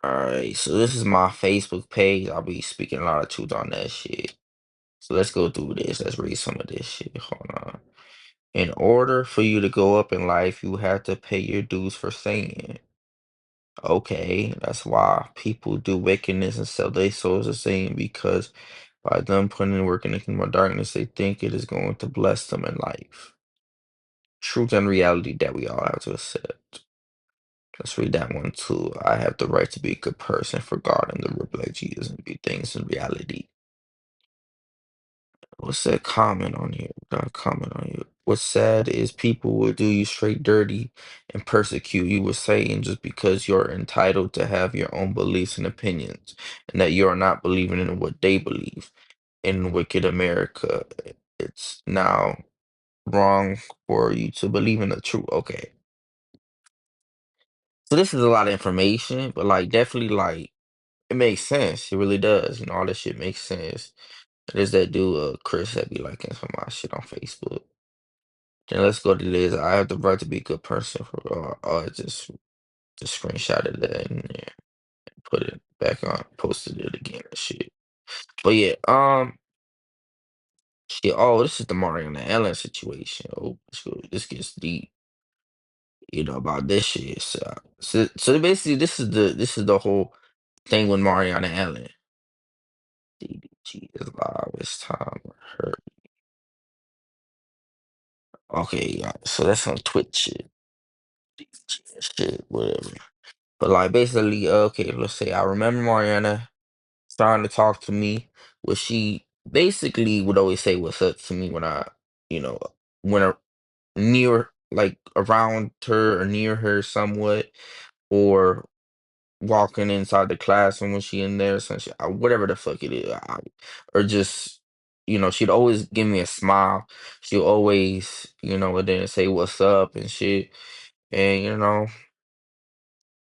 Alright, so this is my Facebook page. I'll be speaking a lot of truth on that shit. So let's go through this. Let's read some of this shit. Hold on. In order for you to go up in life, you have to pay your dues for saying. Okay, that's why people do wickedness and sell their souls as saying because by them putting in work in the kingdom of darkness, they think it is going to bless them in life. Truth and reality that we all have to accept. Let's read that one too. I have the right to be a good person for God and to live like Jesus and be things in reality. What's that comment on here? Got a comment on you. What's sad is people will do you straight dirty and persecute you with saying just because you're entitled to have your own beliefs and opinions and that you're not believing in what they believe. In wicked America, it's now wrong for you to believe in the truth. Okay. So this is a lot of information, but like definitely like it makes sense. It really does. All this shit makes sense. There's that dude, Chris, that be liking some of my shit on Facebook. Then let's go to this. I have the right to be a good person for just screenshotted that and yeah, put it back on, posted it again and shit. But yeah, shit. Oh, this is the Mariana Ellen situation. Oh, this gets deep. About this shit. So basically, this is the whole thing with Mariana Ellen. DDG is live. It's time. Her. Okay, yeah. So that's on Twitch shit. Shit, whatever. But like basically, okay, let's say I remember Mariana starting to talk to me, where she basically would always say what's up to me when you know, when I near like around her or near her somewhat, or walking inside the classroom when she in there, some shit, whatever the fuck it is, or just she'd always give me a smile. She'd always, and then say what's up and shit, and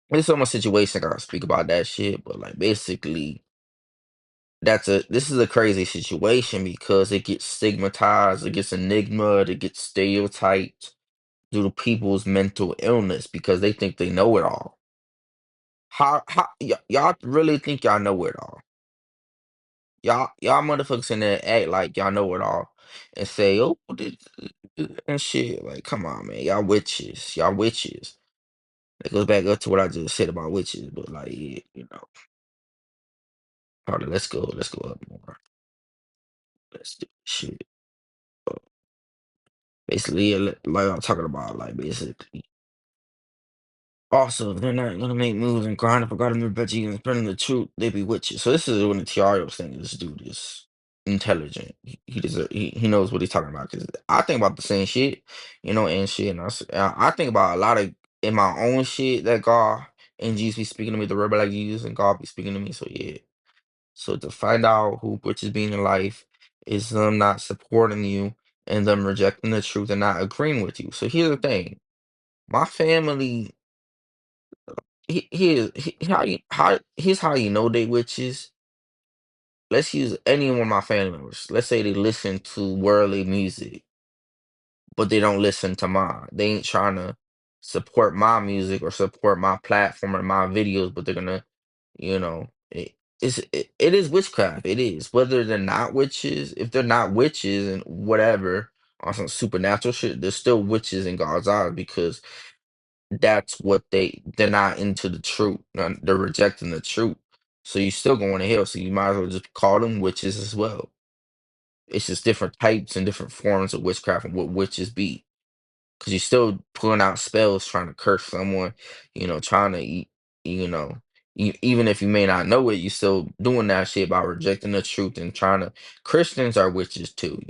there's so much situation I gotta speak about that shit, but like basically, this is a crazy situation because it gets stigmatized, it gets enigma, it gets stereotyped due to people's mental illness because they think they know it all. Y'all really think y'all know it all? Y'all motherfuckers in there act like y'all know it all and say, "Oh, and shit." Like, come on, man. Y'all witches. Y'all witches. It goes back up to what I just said about witches, but like, yeah, hold on, let's go. Let's go up more. Let's do this shit. Uh, Basically, yeah, like I'm talking about, like basically. Also, they're not gonna make moves and grind up a God in their veggie and spreading the truth. They be witches. So this is when the Tiario was saying this dude is intelligent. He knows what he's talking about. Because I think about the same shit, and shit. And I think about a lot of in my own shit that God and Jesus be speaking to me, the rebel like Jesus and God be speaking to me. So yeah. So to find out who witches being in life is them not supporting you and them rejecting the truth and not agreeing with you. So here's the thing. My family here's how you know they witches. Let's use any one of my family members. Let's say they listen to worldly music, but they don't listen to mine. They ain't trying to support my music or support my platform or my videos, but they're gonna, it is witchcraft. It is. Whether they're not witches, if they're not witches and whatever on some supernatural shit, they're still witches in God's eyes because that's what they're not into the truth. They're rejecting the truth. So you're still going to hell. So you might as well just call them witches as well. It's just different types and different forms of witchcraft and what witches be. Because you're still pulling out spells trying to curse someone, trying to you know, even if you may not know it, you're still doing that shit by rejecting the truth and trying to. Christians are witches too.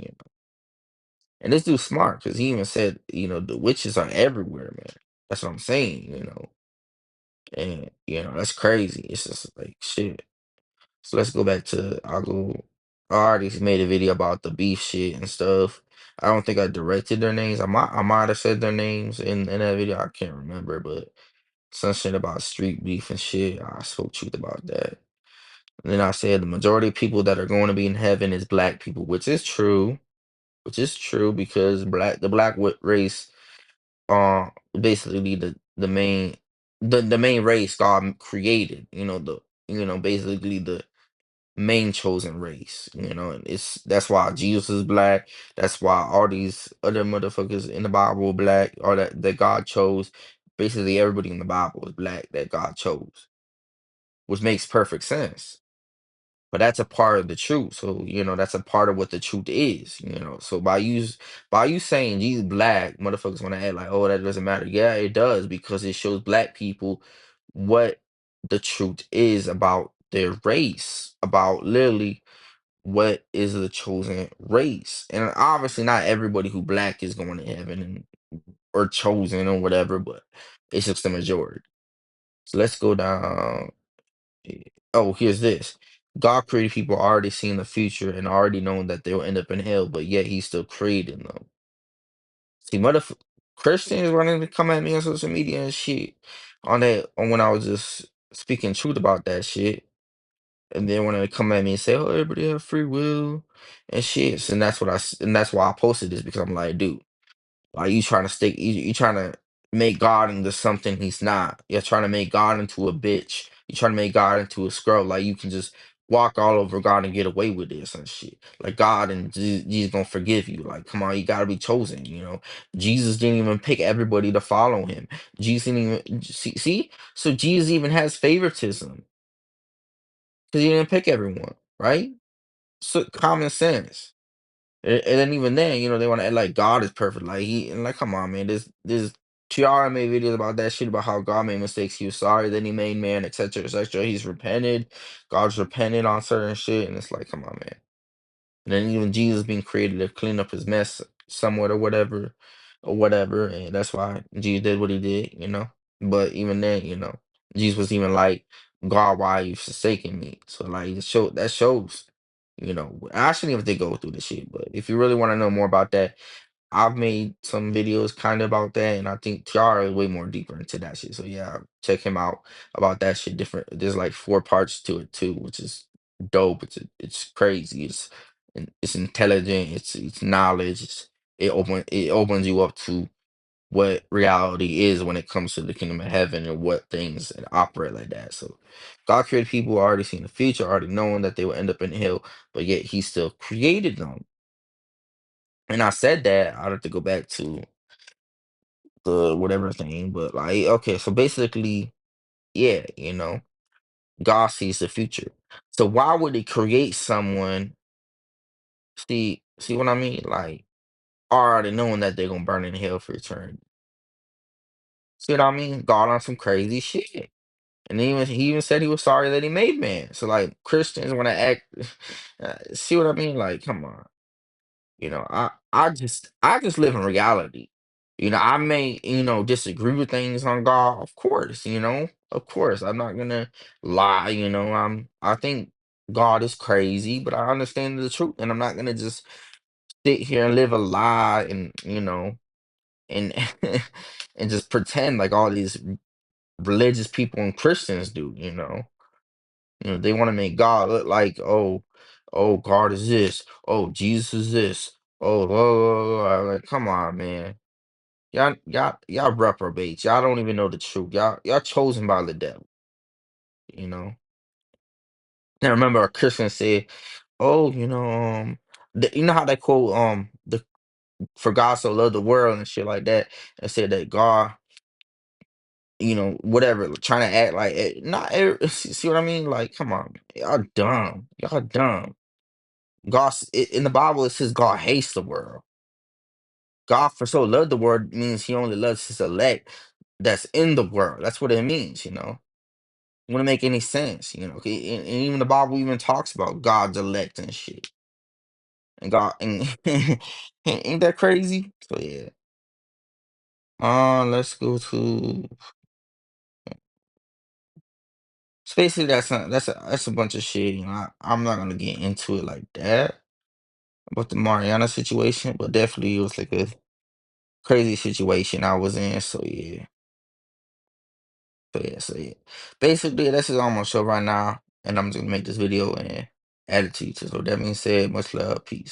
And this dude's smart because he even said, the witches are everywhere, man. That's what I'm saying. And that's crazy. It's just like shit. So let's go back to I already made a video about the beef shit and stuff. I don't think I directed their names. I might have said their names in that video. I can't remember, but some shit about street beef and shit. I spoke truth about that. And then I said the majority of people that are going to be in heaven is black people, which is true. Which is true because the black race basically the main. the main race God created. Basically the main chosen race. And that's why Jesus is black. That's why all these other motherfuckers in the Bible are black, or that God chose. Basically, everybody in the Bible is black that God chose, which makes perfect sense. But that's a part of the truth. So, that's a part of what the truth is. So by you saying Jesus black, motherfuckers wanna act like, oh, that doesn't matter. Yeah, it does, because it shows black people what the truth is about their race, about literally what is the chosen race. And obviously not everybody who black is going to heaven or chosen or whatever, but it's just the majority. So let's go down. Oh, here's this. God created people already seeing the future and already knowing that they'll end up in hell, but yet He still created them. See, Christians running to come at me on social media and shit on when I was just speaking truth about that shit, and then when they come at me and say, "Oh, everybody have free will and shit," and that's why I posted this, because I'm like, dude. Like, you trying to make God into something he's not. You're trying to make God into a bitch. You trying to make God into a scrub. Like, you can just walk all over God and get away with this and shit. Like, God and Jesus gonna forgive you. Like, come on, you gotta be chosen. Jesus didn't even pick everybody to follow him. Jesus didn't even see. So Jesus even has favoritism because he didn't pick everyone, right? So common sense. And then even then, they want to act like God is perfect. Like and like, come on, man. This Tiara made videos about that shit, about how God made mistakes. He was sorry, then he made man, etc., etc. He's repented. God's repented on certain shit, and it's like, come on, man. And then even Jesus being created to clean up his mess somewhat or whatever, and that's why Jesus did what he did. But even then, Jesus was even like, God, why are you forsaking me? So like, that shows. I shouldn't even think go through the shit, but if you really want to know more about that, I've made some videos kind of about that, and I think Tiara is way more deeper into that shit. So yeah, check him out about that shit. Different. There's like 4 parts to it too, which is dope. It's crazy. It's intelligent. It's knowledge. It opens you up to what reality is when it comes to the kingdom of heaven and what things that operate like that. So God created people already seeing the future, already knowing that they will end up in hell, but yet He still created them. And I said that I have to go back to the whatever thing, but like, okay, so basically, yeah, God sees the future. So why would He create someone? See what I mean? Like, already knowing that they're gonna burn in hell for eternity. See what I mean? God on some crazy shit. And he even said he was sorry that he made man. So like, Christians want to act, see what I mean? Like, come on. I just live in reality. I may, disagree with things on God, of course, of course. I'm not gonna lie, I think God is crazy, but I understand the truth, and I'm not gonna just sit here and live a lie, and and just pretend like all these religious people and Christians do. They want to make God look like, oh, God is this. Oh, Jesus is this. Oh, like, come on, man. Y'all reprobates. Y'all don't even know the truth. Y'all chosen by the devil. You know. And I remember a Christian said, "Oh, you know how they quote the for God so loved the world and shit like that, and said that God, whatever, trying to act like not see what I mean? Like, come on, y'all dumb. Y'all dumb. In the Bible, it says God hates the world. God for so loved the world means He only loves His elect that's in the world. That's what it means. Wouldn't make any sense. And even the Bible even talks about God's elect and shit. And God, and ain't that crazy? So yeah. Let's go to. So basically, that's a bunch of shit. I'm not gonna get into it like that about the Mariana situation, but definitely it was like a crazy situation I was in. So yeah. Basically, this is on my show right now, and I'm just gonna make this video and add it to you. So that being said, much love, peace.